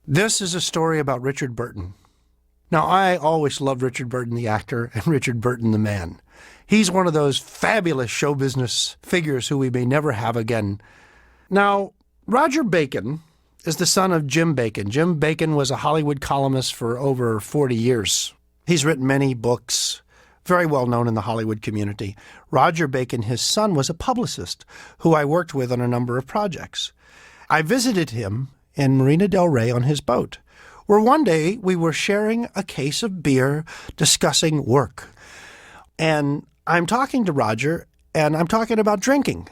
This is a story about Richard Burton. Now, I always loved Richard Burton, the actor, and Richard Burton, the man. He's one of those fabulous show business figures who we may never have again. Now, Roger Bacon is the son of Jim Bacon. Jim Bacon was a Hollywood columnist for over 40 years. He's written many books, very well known in the Hollywood community. Roger Bacon, his son, was a publicist who I worked with on a number of projects. I visited him in Marina del Rey on his boat, where one day we were sharing a case of beer, discussing work. And I'm talking to Roger, and I'm talking about drinking.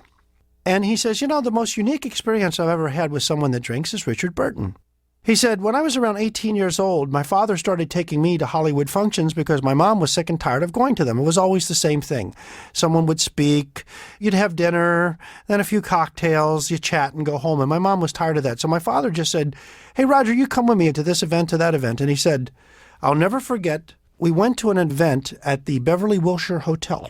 And he says, the most unique experience I've ever had with someone that drinks is Richard Burton. He said, when I was around 18 years old, my father started taking me to Hollywood functions because my mom was sick and tired of going to them. It was always the same thing. Someone would speak, you'd have dinner, then a few cocktails, you chat and go home. And my mom was tired of that. So my father just said, hey, Roger, you come with me to this event, to that event. And he said, I'll never forget, we went to an event at the Beverly Wilshire Hotel.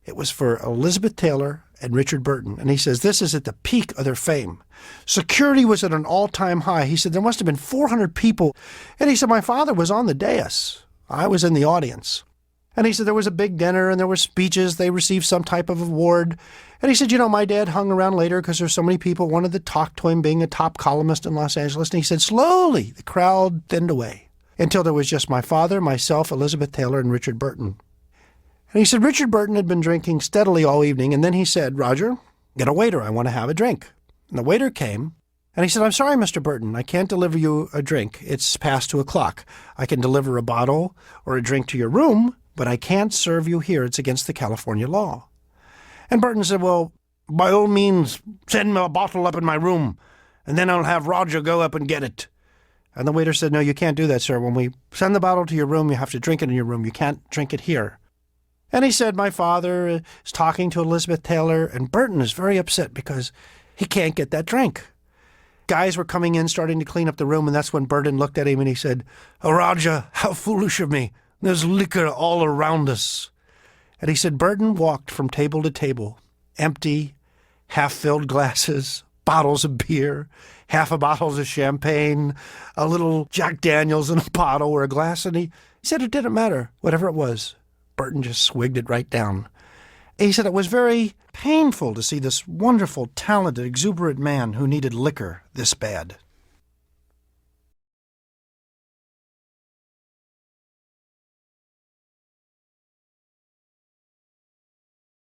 It was for Elizabeth Taylor and Richard Burton. And he says, this is at the peak of their fame. Security was at an all-time high. He said, there must have been 400 people. And he said, my father was on the dais. I was in the audience. And he said, there was a big dinner and there were speeches. They received some type of award. And he said, my dad hung around later because there's so many people wanted to talk to him being a top columnist in Los Angeles. And he said, slowly, the crowd thinned away until there was just my father, myself, Elizabeth Taylor, and Richard Burton. And he said, Richard Burton had been drinking steadily all evening. And then he said, Roger, get a waiter. I want to have a drink. And the waiter came, and he said, I'm sorry, Mr. Burton, I can't deliver you a drink. It's past 2:00. I can deliver a bottle or a drink to your room, but I can't serve you here. It's against the California law. And Burton said, well, by all means, send me a bottle up in my room, and then I'll have Roger go up and get it. And the waiter said, no, you can't do that, sir. When we send the bottle to your room, you have to drink it in your room. You can't drink it here. And he said, my father is talking to Elizabeth Taylor, and Burton is very upset because he can't get that drink. Guys were coming in, starting to clean up the room, and that's when Burton looked at him and he said, oh, Roger, how foolish of me. There's liquor all around us. And he said, Burton walked from table to table, empty, half-filled glasses, bottles of beer, half a bottle of champagne, a little Jack Daniels in a bottle or a glass, and he said it didn't matter, whatever it was. Burton just swigged it right down. He said it was very painful to see this wonderful, talented, exuberant man who needed liquor this bad.